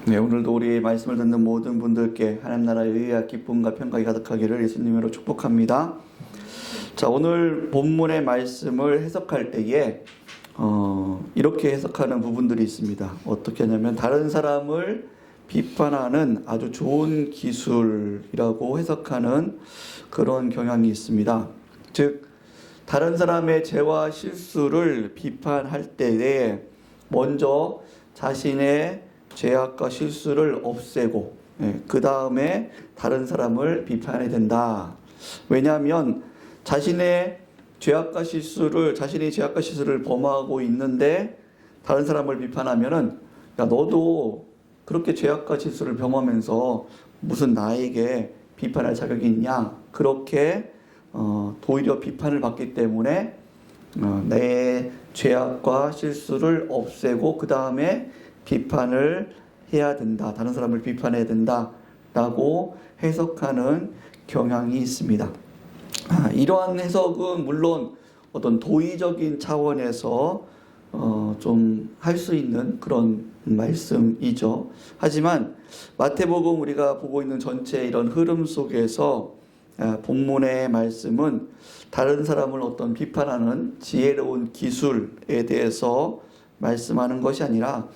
네, 오늘도 우리 말씀을 듣는 모든 분들께 하나님 나라의 의와 기쁨과 평강이 가득하기를 예수님으로 축복합니다. 자, 오늘 본문의 말씀을 해석할 때에 이렇게 해석하는 부분들이 있습니다. 어떻게 하냐면 다른 사람을 비판하는 아주 좋은 기술이라고 해석하는 그런 경향이 있습니다. 즉, 다른 사람의 죄와 실수를 비판할 때에 먼저 자신의 죄악과 실수를 없애고 그 다음에 다른 사람을 비판해야 된다. 왜냐하면 자신이 죄악과 실수를 범하고 있는데 다른 사람을 비판하면은 야, 너도 그렇게 죄악과 실수를 범하면서 무슨 나에게 비판할 자격이 있냐? 그렇게 도리어 비판을 받기 때문에 내 죄악과 실수를 없애고 그 다음에 비판을 해야 된다. 다른 사람을 비판해야 된다. 라고 해석하는 경향이 있습니다. 이러한 해석은 물론 어떤 도의적인 차원에서 좀 할 수 있는 그런 말씀이죠. 하지만 마태복음 우리가 보고 있는 전체 이런 흐름 속에서 본문의 말씀은 다른 사람을 어떤 비판하는 지혜로운 기술에 대해서 말씀하는 것이 아니라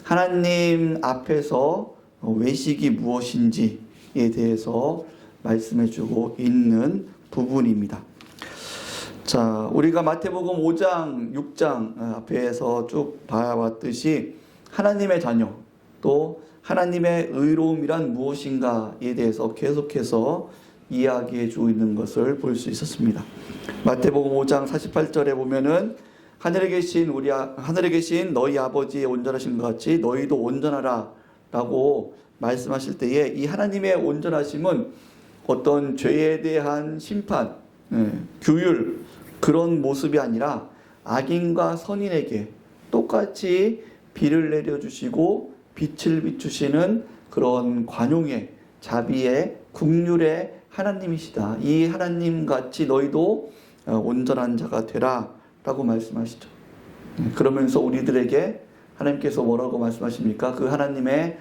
하나님 앞에서 외식이 무엇인지에 대해서 말씀해주고 있는 부분입니다. 자, 우리가 마태복음 5장, 6장 앞에서 쭉 봐왔듯이 하나님의 자녀, 또 하나님의 의로움이란 무엇인가에 대해서 계속해서 이야기해주고 있는 것을 볼 수 있었습니다. 마태복음 5장 48절에 보면은 하늘에 계신 너희 아버지의 온전하신 것 같이 너희도 온전하라 라고 말씀하실 때에 이 하나님의 온전하심은 어떤 죄에 대한 심판, 규율 그런 모습이 아니라 악인과 선인에게 똑같이 비를 내려주시고 빛을 비추시는 그런 관용의 자비의 국률의 하나님이시다. 이 하나님같이 너희도 온전한 자가 되라 라고 말씀하시죠. 그러면서 우리들에게 하나님께서 뭐라고 말씀하십니까? 그 하나님의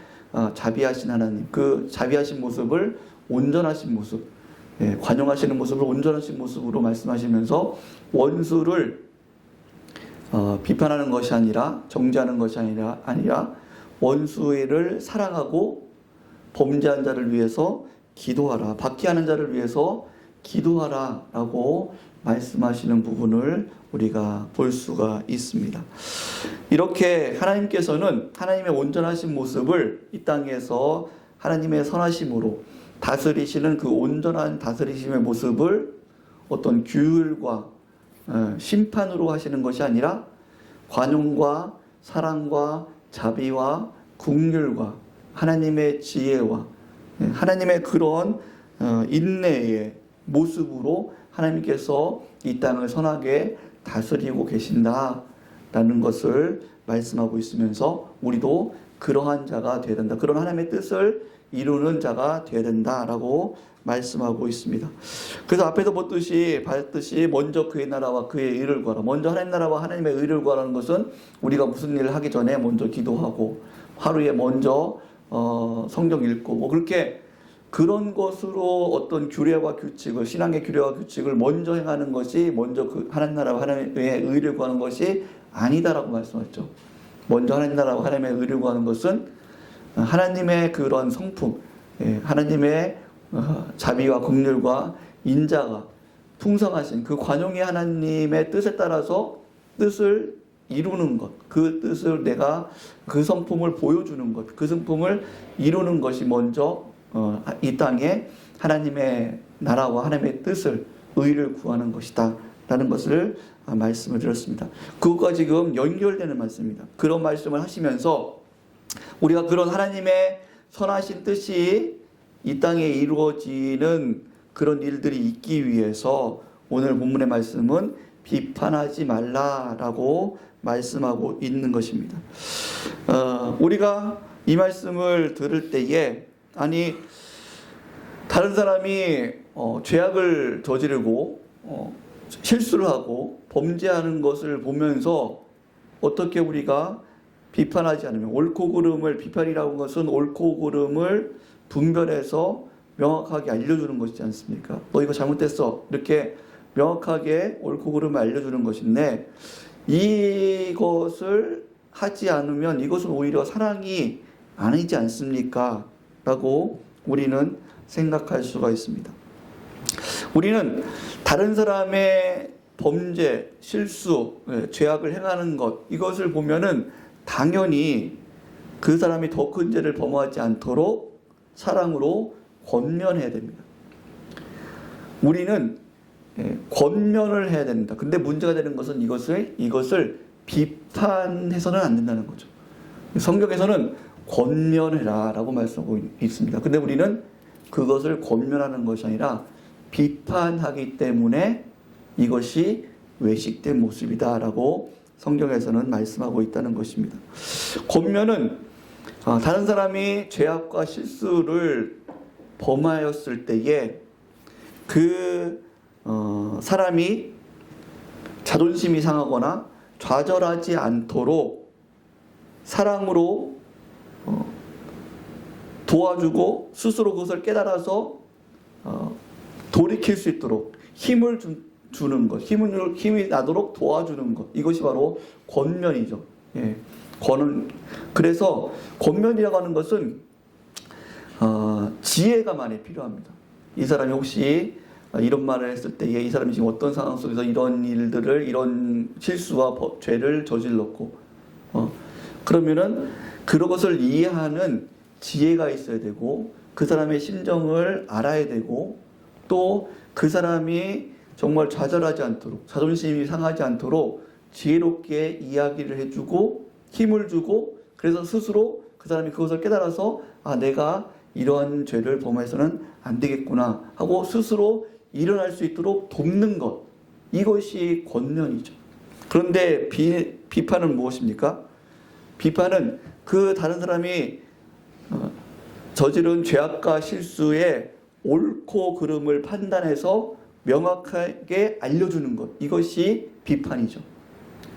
자비하신 하나님, 그 자비하신 모습을 온전하신 모습, 관용하시는 모습을 온전하신 모습으로 말씀하시면서 원수를 비판하는 것이 아니라 정죄하는 것이 아니라 원수를 사랑하고 범죄한 자를 위해서 기도하라, 박해하는 자를 위해서 기도하라 라고 말씀하시는 부분을 우리가 볼 수가 있습니다. 이렇게 하나님께서는 하나님의 온전하신 모습을 이 땅에서 하나님의 선하심으로 다스리시는 그 온전한 다스리심의 모습을 어떤 규율과 심판으로 하시는 것이 아니라 관용과 사랑과 자비와 긍휼과 하나님의 지혜와 하나님의 그런 인내의 모습으로 하나님께서 이 땅을 선하게 다스리고 계신다라는 것을 말씀하고 있으면서 우리도 그러한 자가 되어야 된다. 그런 하나님의 뜻을 이루는 자가 되어야 된다라고 말씀하고 있습니다. 그래서 앞에서 봤듯이 먼저 그의 나라와 그의 의를 구하라. 먼저 하나님 나라와 하나님의 의를 구하라는 것은 우리가 무슨 일을 하기 전에 먼저 기도하고 하루에 먼저 성경 읽고 뭐 그렇게 그런 것으로 어떤 규례와 규칙을 신앙의 규례와 규칙을 먼저 행하는 것이 먼저 그 하나님 나라와 하나님의 의를 구하는 것이 아니다라고 말씀하셨죠. 먼저 하나님 나라와 하나님의 의를 구하는 것은 하나님의 그런 성품, 하나님의 자비와 긍휼과 인자가 풍성하신 그 관용의 하나님의 뜻에 따라서 뜻을 이루는 것, 그 뜻을 내가 그 성품을 보여주는 것, 그 성품을 이루는 것이 먼저 이 땅에 하나님의 나라와 하나님의 뜻을 의를 구하는 것이다 라는 것을 말씀을 드렸습니다. 그것과 지금 연결되는 말씀입니다. 그런 말씀을 하시면서 우리가 그런 하나님의 선하신 뜻이 이 땅에 이루어지는 그런 일들이 있기 위해서 오늘 본문의 말씀은 비판하지 말라라고 말씀하고 있는 것입니다. 우리가 이 말씀을 들을 때에 아니 다른 사람이 죄악을 저지르고 실수를 하고 범죄하는 것을 보면서 어떻게 우리가 비판하지 않으면, 옳고 그름을, 비판이라고 하는 것은 옳고 그름을 분별해서 명확하게 알려주는 것이지 않습니까? 너 이거 잘못됐어, 이렇게 명확하게 옳고 그름을 알려주는 것인데, 이것을 하지 않으면 이것은 오히려 사랑이 아니지 않습니까? 라고 우리는 생각할 수가 있습니다. 우리는 다른 사람의 범죄, 실수, 죄악을 행하는 것, 이것을 보면은 당연히 그 사람이 더 큰 죄를 범하지 않도록 사랑으로 권면해야 됩니다. 우리는 권면을 해야 됩니다. 근데 문제가 되는 것은 이것을 비판해서는 안 된다는 거죠. 성경에서는 권면해라 라고 말씀하고 있습니다. 근데 우리는 그것을 권면하는 것이 아니라 비판하기 때문에 이것이 외식된 모습이다 라고 성경에서는 말씀하고 있다는 것입니다. 권면은 다른 사람이 죄악과 실수를 범하였을 때에 그 사람이 자존심이 상하거나 좌절하지 않도록 사랑으로 도와주고 스스로 그것을 깨달아서 돌이킬 수 있도록 힘을 주는 것, 힘이 나도록 도와주는 것, 이것이 바로 권면이죠. 예. 그래서 권면이라고 하는 것은 지혜가 많이 필요합니다. 이 사람이 혹시 이런 말을 했을 때에 이 사람이 지금 어떤 상황 속에서 이런 일들을, 이런 실수와 죄를 저질렀고, 그러면은 그것을 이해하는 지혜가 있어야 되고, 그 사람의 심정을 알아야 되고, 또 그 사람이 정말 좌절하지 않도록, 자존심이 상하지 않도록 지혜롭게 이야기를 해주고 힘을 주고, 그래서 스스로 그 사람이 그것을 깨달아서 내가 이러한 죄를 범해서는 안 되겠구나 하고 스스로 일어날 수 있도록 돕는 것, 이것이 권면이죠. 그런데 비판은 무엇입니까? 비판은 그 다른 사람이 저지른 죄악과 실수의 옳고 그름을 판단해서 명확하게 알려주는 것, 이것이 비판이죠.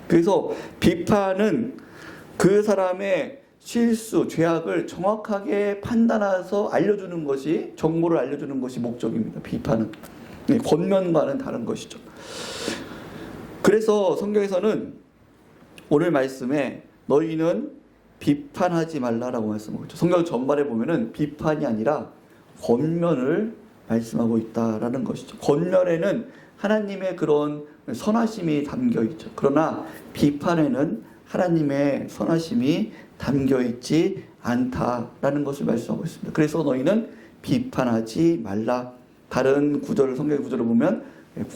그래서 비판은 그 사람의 실수, 죄악을 정확하게 판단해서 알려주는 것이, 정보를 알려주는 것이 목적입니다. 비판은. 권면과는 다른 것이죠. 그래서 성경에서는 오늘 말씀에 너희는 비판하지 말라라고 말씀하고 있죠. 성경 전반에 보면은 비판이 아니라 권면을 말씀하고 있다라는 것이죠. 권면에는 하나님의 그런 선하심이 담겨 있죠. 그러나 비판에는 하나님의 선하심이 담겨 있지 않다라는 것을 말씀하고 있습니다. 그래서 너희는 비판하지 말라. 다른 구절을, 성경의 구절을 보면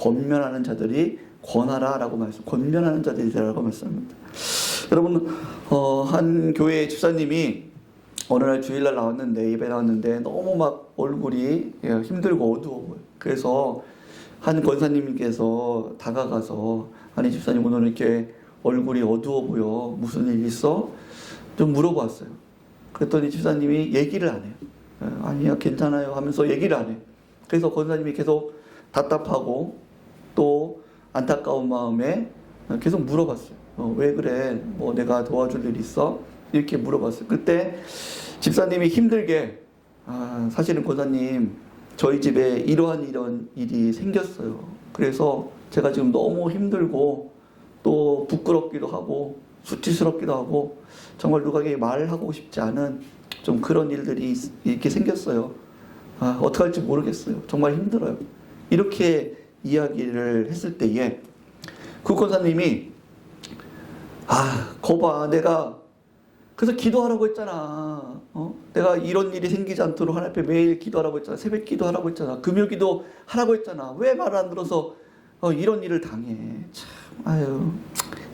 권면하는 자들이 권하라라고 권면하는 자들이라고 말씀합니다. 여러분, 한 교회 집사님이 어느 날 주일날 나왔는데, 예배 나왔는데 너무 막 얼굴이 힘들고 어두워 보여요. 그래서 한 권사님께서 다가가서, 아니 집사님 오늘 이렇게 얼굴이 어두워 보여, 무슨 일 있어? 좀 물어봤어요. 그랬더니 집사님이 얘기를 안 해요. 아니요 괜찮아요 하면서 얘기를 안 해요. 그래서 권사님이 계속 답답하고 또 안타까운 마음에 계속 물어봤어요. 왜 그래? 뭐 내가 도와줄 일 있어? 이렇게 물어봤어요. 그때 집사님이 힘들게, 사실은 권사님 저희 집에 이런 일이 생겼어요. 그래서 제가 지금 너무 힘들고 또 부끄럽기도 하고 수치스럽기도 하고 정말 누구에게 말하고 싶지 않은 좀 그런 일들이 이렇게 생겼어요. 어떻게 할지 모르겠어요. 정말 힘들어요. 이렇게 이야기를 했을 때에 그 권사님이 거봐, 내가 그래서 기도하라고 했잖아. 내가 이런 일이 생기지 않도록 하나님 앞에 매일 기도하라고 했잖아. 새벽 기도하라고 했잖아. 금요 기도 하라고 했잖아. 왜 말 안 들어서 이런 일을 당해. 참,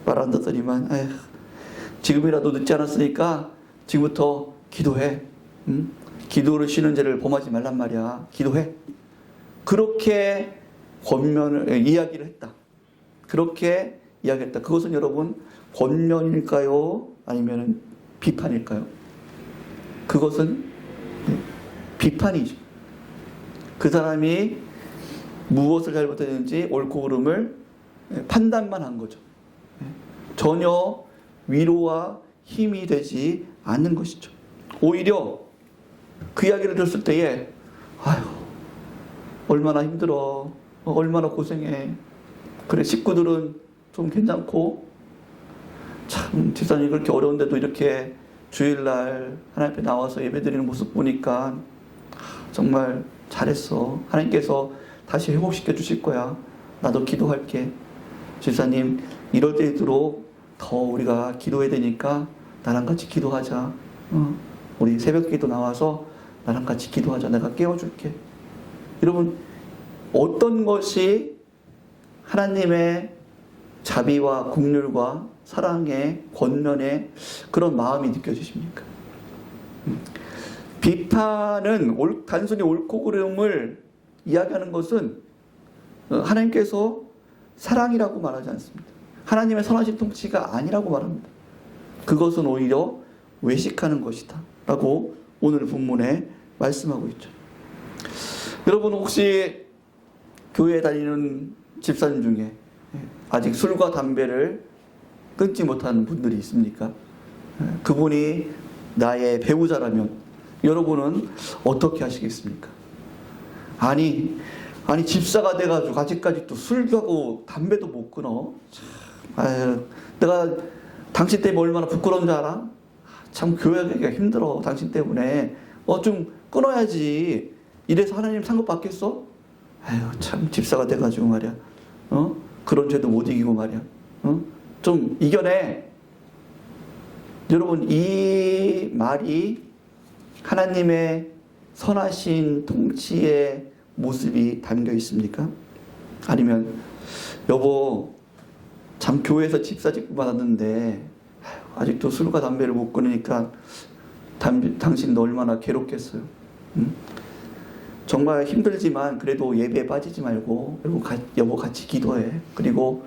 말 안 듣더니만, 지금이라도 늦지 않았으니까 지금부터 기도해. 응? 기도를 쉬는 죄를 범하지 말란 말이야. 기도해. 그렇게 이야기를 했다. 그렇게 이야기했다. 그것은 여러분 권면일까요? 아니면 비판일까요? 그것은 비판이죠. 그 사람이 무엇을 잘못했는지 옳고 그름을 판단만 한 거죠. 전혀 위로와 힘이 되지 않는 것이죠. 오히려 그 이야기를 들었을 때에 아유 얼마나 힘들어, 얼마나 고생해. 그래 식구들은 좀 괜찮고 참 집사님 그렇게 어려운데도 이렇게 주일날 하나님 앞에 나와서 예배드리는 모습 보니까 정말 잘했어. 하나님께서 다시 회복시켜 주실 거야. 나도 기도할게. 집사님 이럴 때일수록 더 우리가 기도해야 되니까 나랑 같이 기도하자. 우리 새벽 기도 나와서 나랑 같이 기도하자. 내가 깨워줄게. 여러분 어떤 것이 하나님의 자비와 긍휼과 사랑의 권면의 그런 마음이 느껴지십니까? 비판은 단순히 옳고 그름을 이야기하는 것은 하나님께서 사랑이라고 말하지 않습니다. 하나님의 선하신 통치가 아니라고 말합니다. 그것은 오히려 외식하는 것이다 라고 오늘 본문에 말씀하고 있죠. 여러분 혹시 교회에 다니는 집사님 중에 아직 술과 담배를 끊지 못하는 분들이 있습니까? 그분이 나의 배우자라면 여러분은 어떻게 하시겠습니까? 아니 집사가 돼가지고 아직까지 또 술도 하고 담배도 못 끊어. 아유, 내가 당신 때문에 얼마나 부끄러운 줄 알아? 참 교회 가기가 힘들어 당신 때문에. 좀 끊어야지. 이래서 하나님 상급 받겠어? 아유 참 집사가 돼가지고 말이야. 그런 죄도 못 이기고 말이야. 좀 이겨내. 여러분 이 말이 하나님의 선하신 통치의 모습이 담겨 있습니까? 아니면 여보 참 교회에서 집사 직분 받았는데 아직도 술과 담배를 못 끊으니까 당신도 얼마나 괴롭겠어요. 정말 힘들지만 그래도 예배에 빠지지 말고 여보 같이 기도해. 그리고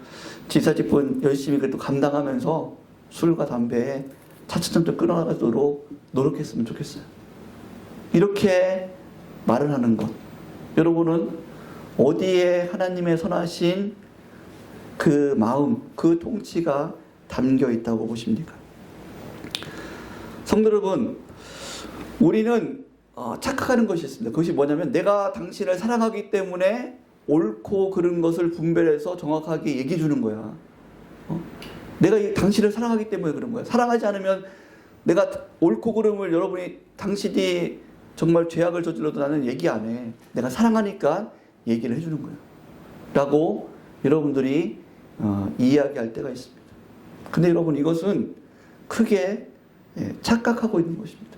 집사 직분 열심히 그래도 감당하면서 술과 담배에 차츰 끊어나가도록 노력했으면 좋겠어요. 이렇게 말을 하는 것. 여러분은 어디에 하나님의 선하신 그 마음, 그 통치가 담겨 있다고 보십니까? 성도 여러분, 우리는 착각하는 것이 있습니다. 그것이 뭐냐면 내가 당신을 사랑하기 때문에 옳고 그른 것을 분별해서 정확하게 얘기해 주는 거야. 내가 당신을 사랑하기 때문에 그런 거야. 사랑하지 않으면 내가 옳고 그름을 당신이 정말 죄악을 저질러도 나는 얘기 안 해. 내가 사랑하니까 얘기를 해주는 거야. 라고 여러분들이 이야기할 때가 있습니다. 근데 여러분 이것은 크게 착각하고 있는 것입니다.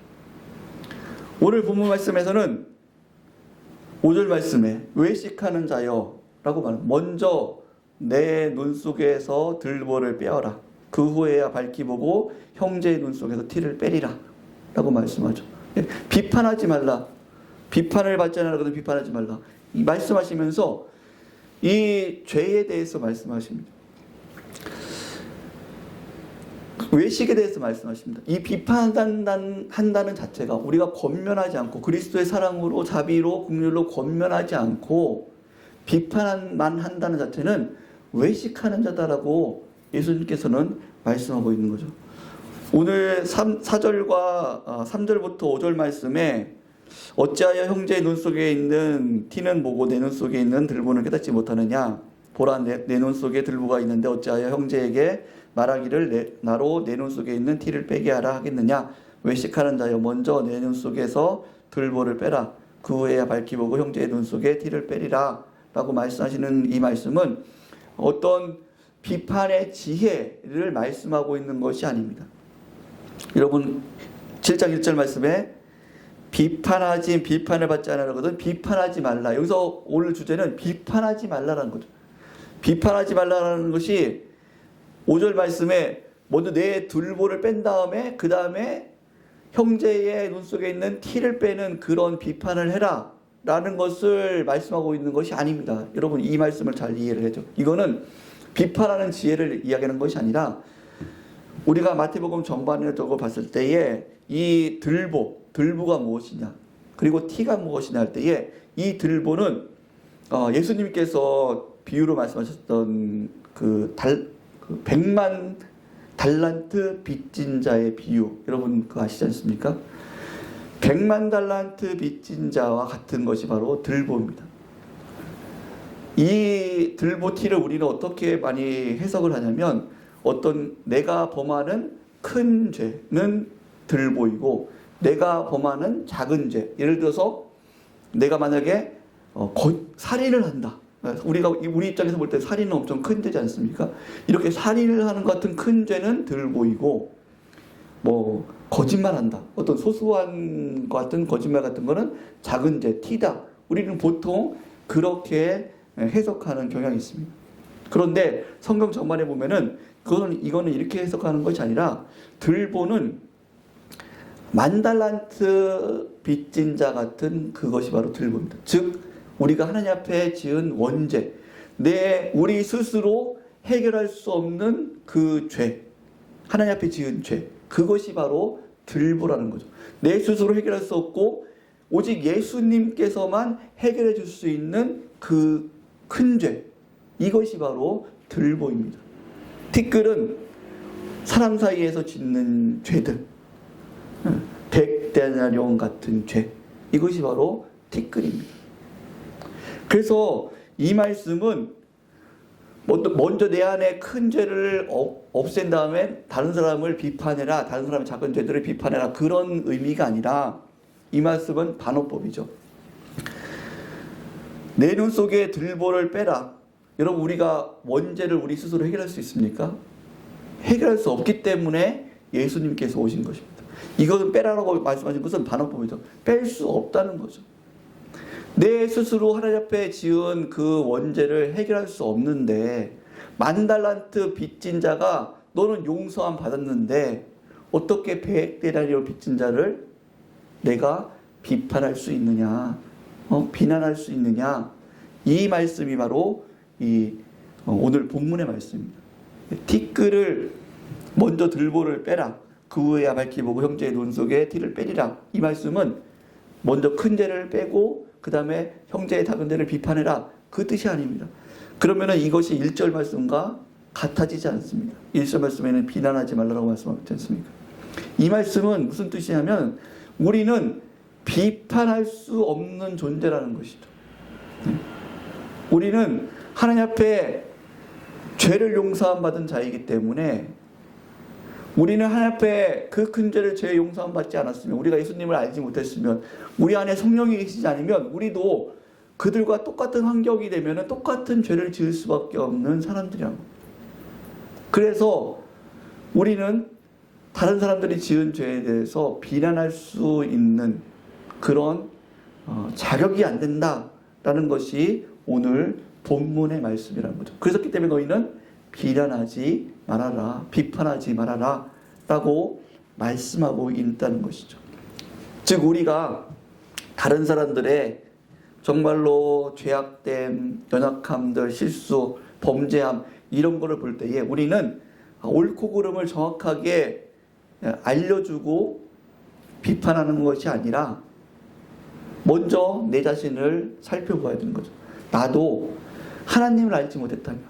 오늘 본문 말씀에서는 5절 말씀에 외식하는 자여 라고 말합니다. 먼저 내 눈 속에서 들보를 빼어라. 그 후에야 밝히 보고 형제의 눈 속에서 티를 빼리라 라고 말씀하죠. 비판하지 말라. 비판을 받지 않으라거든 비판하지 말라. 이 말씀하시면서 이 죄에 대해서 말씀하십니다. 외식에 대해서 말씀하십니다. 이 비판한다는 자체가 우리가 권면하지 않고 그리스도의 사랑으로 자비로 긍휼로 권면하지 않고 비판만 한다는 자체는 외식하는 자다라고 예수님께서는 말씀하고 있는 거죠. 오늘 4절과 3절부터 5절 말씀에 어찌하여 형제의 눈 속에 있는 티는 보고 내 눈 속에 있는 들보는 깨닫지 못하느냐. 보라 내 눈 속에 들보가 있는데 어찌하여 형제에게 말하기를 나로 내 눈 속에 있는 티를 빼게 하라 하겠느냐. 외식하는 자여 먼저 내 눈 속에서 들보를 빼라. 그 후에야 밝히 보고 형제의 눈 속에 티를 빼리라 라고 말씀하시는 이 말씀은 어떤 비판의 지혜를 말씀하고 있는 것이 아닙니다. 여러분 7장 1절 말씀에 비판을 받지 않으라거든 비판하지 말라. 여기서 오늘 주제는 비판하지 말라라는 거죠. 비판하지 말라라는 것이 5절 말씀에 먼저 내 들보를 뺀 다음에 그 다음에 형제의 눈 속에 있는 티를 빼는 그런 비판을 해라 라는 것을 말씀하고 있는 것이 아닙니다. 여러분 이 말씀을 잘 이해를 해줘. 이거는 비판하는 지혜를 이야기하는 것이 아니라 우리가 마태복음 전반을 두고 봤을 때에 이 들보가 무엇이냐 그리고 티가 무엇이냐 할 때에 이 들보는 예수님께서 비유로 말씀하셨던 그 100만 달란트 빚진 자의 비유, 여러분 그거 아시지 않습니까? 100만 달란트 빚진 자와 같은 것이 바로 들보입니다. 이 들보 티를 우리는 어떻게 많이 해석을 하냐면, 어떤 내가 범하는 큰 죄는 들보이고 내가 범하는 작은 죄, 예를 들어서 내가 만약에 살인을 한다. 우리 입장에서 볼 때 살인은 엄청 큰 죄지 않습니까? 이렇게 살인을 하는 것 같은 큰 죄는 들보이고, 뭐 거짓말한다, 어떤 소소한 것 같은 거짓말 같은 거는 작은 죄, 티다. 우리는 보통 그렇게 해석하는 경향이 있습니다. 그런데 성경 전반에 보면은 이거는 이렇게 해석하는 것이 아니라, 들보는 10,000달란트 빚진 자 같은 그것이 바로 들보입니다. 즉 우리가 하나님 앞에 지은 원죄, 우리 스스로 해결할 수 없는 그 죄, 하나님 앞에 지은 죄, 그것이 바로 들보라는 거죠. 내 스스로 해결할 수 없고 오직 예수님께서만 해결해 줄 수 있는 그 큰 죄, 이것이 바로 들보입니다. 티끌은 사람 사이에서 짓는 죄들, 100데나리온 같은 죄, 이것이 바로 티끌입니다. 그래서 이 말씀은 먼저 내 안에 큰 죄를 없앤 다음에 다른 사람을 비판해라, 다른 사람의 작은 죄들을 비판해라, 그런 의미가 아니라, 이 말씀은 반어법이죠. 내 눈 속에 들보를 빼라. 여러분, 우리가 원죄를 우리 스스로 해결할 수 있습니까? 해결할 수 없기 때문에 예수님께서 오신 것입니다. 이것은 빼라라고 말씀하신 것은 반어법이죠. 뺄 수 없다는 거죠. 내 스스로 하나님 앞에 지은 그 원죄를 해결할 수 없는데, 10,000달란트 빚진 자가 너는 용서함 받았는데 어떻게 100데나리온 빚진 자를 내가 비판할 수 있느냐, 비난할 수 있느냐. 이 말씀이 바로 오늘 본문의 말씀입니다. 티끌을 먼저 들보를 빼라, 그 후에야 밝히 보고 형제의 눈 속에 티를 빼리라. 이 말씀은 먼저 큰 죄를 빼고 그 다음에 형제의 작은 죄를 비판해라, 그 뜻이 아닙니다. 그러면은 이것이 1절 말씀과 같아지지 않습니다. 1절 말씀에는 비난하지 말라고 말씀하지 않습니까? 이 말씀은 무슨 뜻이냐면, 우리는 비판할 수 없는 존재라는 것이죠. 우리는 하나님 앞에 죄를 용서함 받은 자이기 때문에, 우리는 하나님 앞에 그 큰 죄를 죄 용서함 받지 않았으면, 우리가 예수님을 알지 못했으면, 우리 안에 성령이 계시지 않으면 우리도 그들과 똑같은 환경이 되면 똑같은 죄를 지을 수밖에 없는 사람들이라고. 그래서 우리는 다른 사람들이 지은 죄에 대해서 비난할 수 있는 그런 자격이 안 된다라는 것이 오늘 본문의 말씀이라는 거죠. 그렇기 때문에 너희는 비난하지 말아라, 비판하지 말아라 라고 말씀하고 있다는 것이죠. 즉 우리가 다른 사람들의 정말로 죄악됨, 연약함들, 실수, 범죄함, 이런 거를 볼 때에 우리는 옳고 그름을 정확하게 알려주고 비판하는 것이 아니라, 먼저 내 자신을 살펴봐야 되는 거죠. 나도 하나님을 알지 못했다면,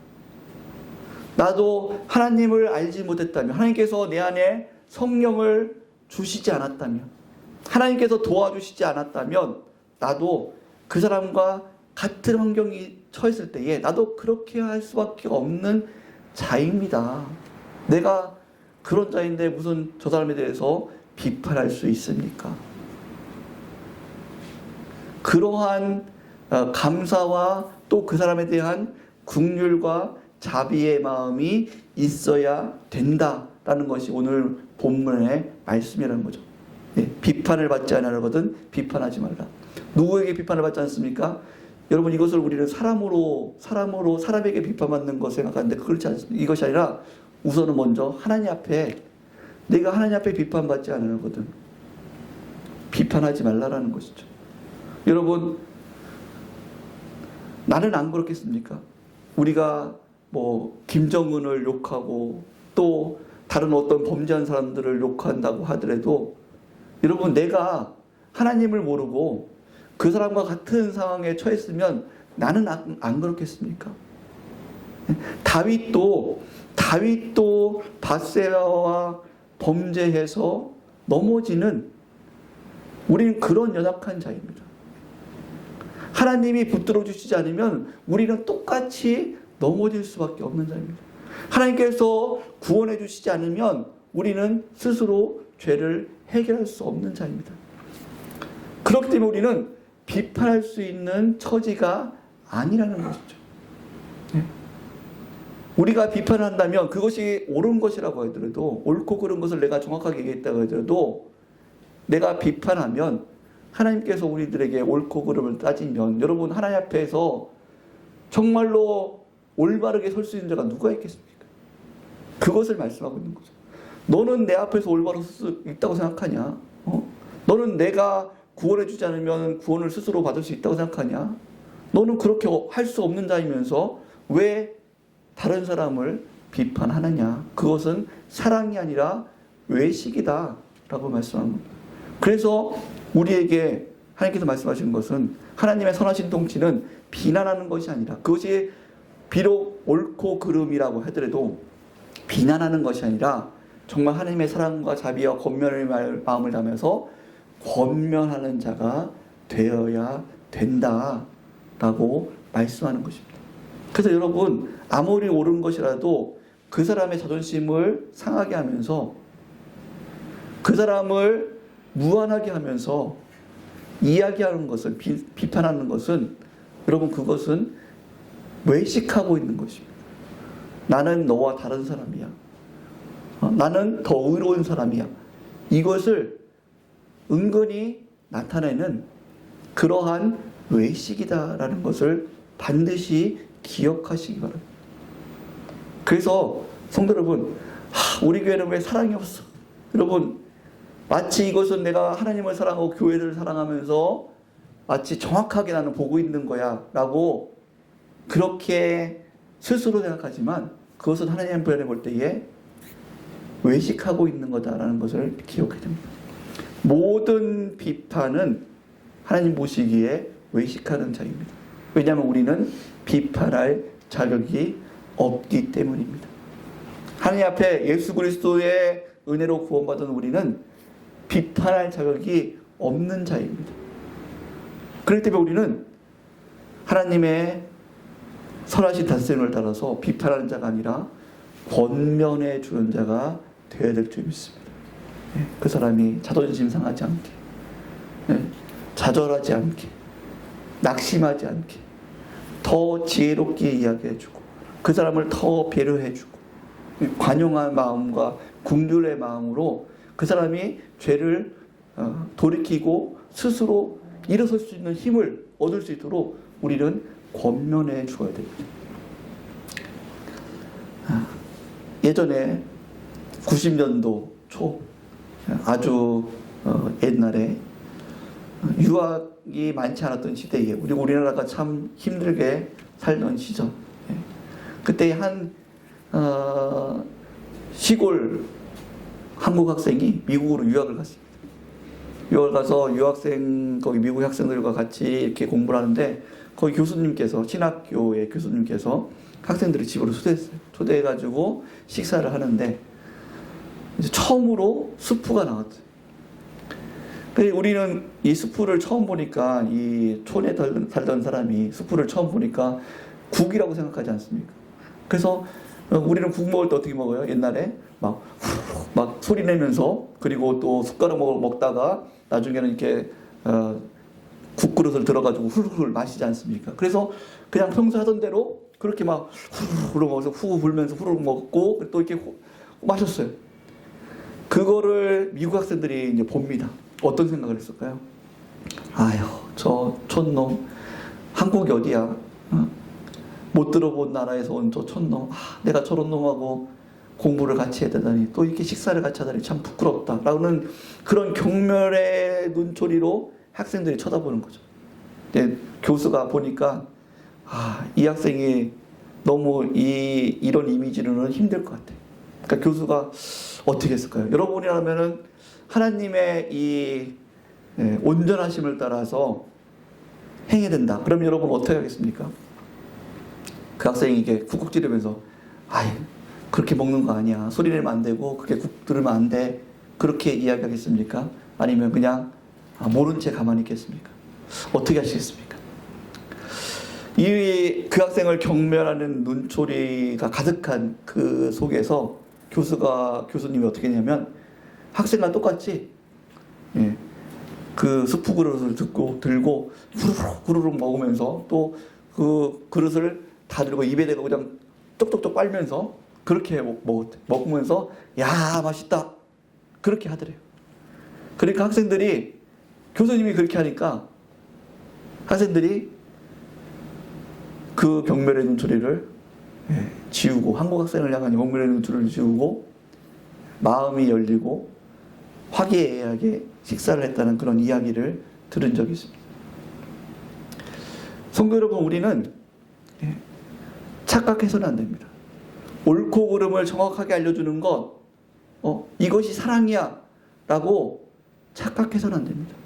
나도 하나님을 알지 못했다면, 하나님께서 내 안에 성령을 주시지 않았다면, 하나님께서 도와주시지 않았다면, 나도 그 사람과 같은 환경이 처했을 때에 나도 그렇게 할 수밖에 없는 자입니다. 내가 그런 자인데 무슨 저 사람에 대해서 비판할 수 있습니까? 그러한 감사와 또 그 사람에 대한 긍휼과 자비의 마음이 있어야 된다라는 것이 오늘 본문의 말씀이라는 거죠. 비판을 받지 않으려거든 비판하지 말라. 누구에게 비판을 받지 않습니까? 여러분, 이것을 우리는 사람에게 비판받는 거 생각하는데 그렇지 않습니다. 이것이 아니라 우선은 먼저 하나님 앞에, 내가 하나님 앞에 비판받지 않으려거든 비판하지 말라라는 것이죠. 여러분, 나는 안 그렇겠습니까? 우리가 김정은을 욕하고 또 다른 어떤 범죄한 사람들을 욕한다고 하더라도, 여러분, 내가 하나님을 모르고 그 사람과 같은 상황에 처했으면 나는 안 그렇겠습니까? 다윗도 밧세바와 범죄해서 넘어지는 우리는 그런 연약한 자입니다. 하나님이 붙들어 주시지 않으면 우리는 똑같이 넘어질 수밖에 없는 자입니다. 하나님께서 구원해 주시지 않으면 우리는 스스로 죄를 해결할 수 없는 자입니다. 그렇기 때문에 우리는 비판할 수 있는 처지가 아니라는 것이죠. 우리가 비판을 한다면 그것이 옳은 것이라고 하더라도, 옳고 그른 것을 내가 정확하게 얘기했다고 하더라도, 내가 비판하면 하나님께서 우리들에게 옳고 그름을 따지면, 여러분, 하나님 앞에서 정말로 올바르게 설 수 있는 자가 누가 있겠습니까? 그것을 말씀하고 있는 거죠. 너는 내 앞에서 올바로 설 수 있다고 생각하냐? 너는 내가 구원해 주지 않으면 구원을 스스로 받을 수 있다고 생각하냐? 너는 그렇게 할 수 없는 자이면서 왜 다른 사람을 비판하느냐? 그것은 사랑이 아니라 외식이다 라고 말씀하는 겁니다. 그래서 우리에게 하나님께서 말씀하시는 것은, 하나님의 선하신 통치는 비난하는 것이 아니라, 그것이 비록 옳고 그름이라고 하더라도 비난하는 것이 아니라 정말 하나님의 사랑과 자비와 권면의 마음을 담아서 권면하는 자가 되어야 된다라고 말씀하는 것입니다. 그래서 여러분, 아무리 옳은 것이라도 그 사람의 자존심을 상하게 하면서, 그 사람을 무안하게 하면서 이야기하는 것을, 비판하는 것은, 여러분, 그것은 외식하고 있는 것입니다. 나는 너와 다른 사람이야. 나는 더 의로운 사람이야. 이것을 은근히 나타내는 그러한 외식이다라는 것을 반드시 기억하시기 바랍니다. 그래서 성도 여러분, 우리 교회는 왜 사랑이 없어? 여러분, 마치 이것은 내가 하나님을 사랑하고 교회를 사랑하면서 마치 정확하게 나는 보고 있는 거야 라고 그렇게 스스로 생각하지만, 그것은 하나님 표현해 볼 때에 외식하고 있는 거다라는 것을 기억해야 됩니다. 모든 비판은 하나님 보시기에 외식하는 자입니다. 왜냐하면 우리는 비판할 자격이 없기 때문입니다. 하나님 앞에 예수 그리스도의 은혜로 구원받은 우리는 비판할 자격이 없는 자입니다. 그렇기 때문에 우리는 하나님의 선하신 다스림을 따라서 비판하는 자가 아니라 권면해 주는 자가 되어야 될 줄 믿습니다. 그 사람이 자존심 상하지 않게, 좌절하지 않게, 낙심하지 않게, 더 지혜롭게 이야기해주고, 그 사람을 더 배려해주고, 관용한 마음과 긍휼의 마음으로 그 사람이 죄를 돌이키고 스스로 일어설 수 있는 힘을 얻을 수 있도록 우리는 권면해 주어야 됩니다. 예전에 90년도 초, 아주 옛날에 유학이 많지 않았던 시대에 우리나라가 참 힘들게 살던 시절, 그때 한 시골 한국 학생이 미국으로 유학을 갔습니다. 유학을 가서 거기 미국 학생들과 같이 이렇게 공부를 하는데, 거기 교수님께서, 신학교의 교수님께서 학생들을 집으로 초대해가지고 식사를 하는데, 이제 처음으로 수프가 나왔어요. 근데 우리는 이 수프를 처음 보니까, 이 촌에 살던 사람이 수프를 처음 보니까 국이라고 생각하지 않습니까? 그래서 우리는 국 먹을 때 어떻게 먹어요? 옛날에 막 소리 내면서, 그리고 또 숟가락 먹다가 나중에는 이렇게 국그릇을 들어가지고 훌훌 마시지 않습니까? 그래서 그냥 평소 하던 대로 그렇게 막 훌훌 먹어서 후 불면서 후루룩 먹고 또 이렇게 마셨어요. 그거를 미국 학생들이 이제 봅니다. 어떤 생각을 했을까요? 아유, 저 촌놈, 한국이 어디야? 못 들어본 나라에서 온 저 촌놈, 내가 저런 놈하고 공부를 같이 해야 되다니, 또 이렇게 식사를 같이 하다니 참 부끄럽다 라는 그런 경멸의 눈초리로 학생들이 쳐다보는 거죠. 근데 교수가 보니까 이 학생이 너무 이런 이미지로는 힘들 것 같아. 그러니까 교수가 어떻게 했을까요? 여러분이라면은 하나님의 이 온전하심을 따라서 행해야 된다. 그럼 여러분 어떻게 하겠습니까? 그 학생이 이게 쿡쿡 찌르면서 아이 그렇게 먹는 거 아니야. 소리 내면 안 되고 그렇게 국 들으면 안 돼. 그렇게 이야기하겠습니까? 아니면 그냥 모른 채 가만히 있겠습니까? 어떻게 하시겠습니까? 그 학생을 경멸하는 눈초리가 가득한 그 속에서 교수님이 어떻게 했냐면 학생과 똑같이 그 스프 그릇을 들고 후루룩 먹으면서 또 그 그릇을 다 들고 입에 대고 그냥 쪽쪽쪽 빨면서 그렇게 먹으면서 야 맛있다 그렇게 하더래요. 그러니까 학생들이 교수님이 그렇게 하니까 학생들이 그 경멸의 눈초리를 지우고 한국 학생을 향한 경멸의 눈초리를 지우고 마음이 열리고 화기애애하게 식사를 했다는 그런 이야기를 들은 적이 있습니다. 성도 여러분, 우리는 착각해서는 안 됩니다. 옳고 그름을 정확하게 알려주는 것, 이것이 사랑이야 라고 착각해서는 안 됩니다.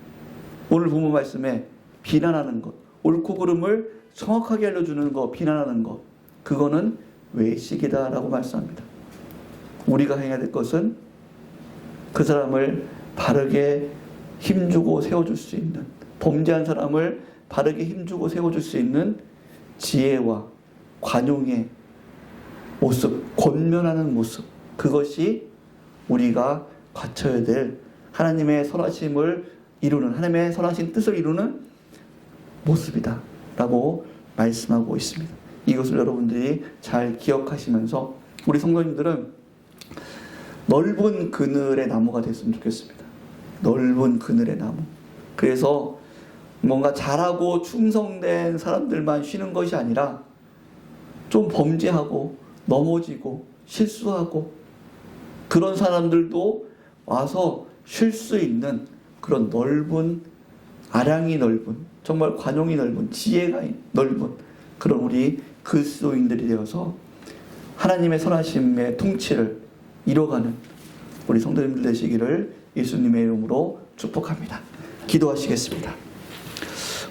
오늘 본문 말씀에 비난하는 것, 옳고 그름을 정확하게 알려주는 것, 비난하는 것, 그거는 외식이다 라고 말씀합니다. 우리가 해야 될 것은 그 사람을 바르게 힘주고 세워줄 수 있는, 범죄한 사람을 바르게 힘주고 세워줄 수 있는 지혜와 관용의 모습, 권면하는 모습, 그것이 우리가 갖춰야 될 하나님의 선하심을 이루는, 하나님의 선하신 뜻을 이루는 모습이다 라고 말씀하고 있습니다. 이것을 여러분들이 잘 기억하시면서 우리 성도님들은 넓은 그늘의 나무가 됐으면 좋겠습니다. 넓은 그늘의 나무. 그래서 뭔가 잘하고 충성된 사람들만 쉬는 것이 아니라 좀 범죄하고 넘어지고 실수하고 그런 사람들도 와서 쉴 수 있는 그런 넓은, 아량이 넓은, 정말 관용이 넓은, 지혜가 넓은 그런 우리 그리스도인들이 되어서 하나님의 선하심의 통치를 이뤄가는 우리 성도님들 되시기를 예수님의 이름으로 축복합니다. 기도하시겠습니다.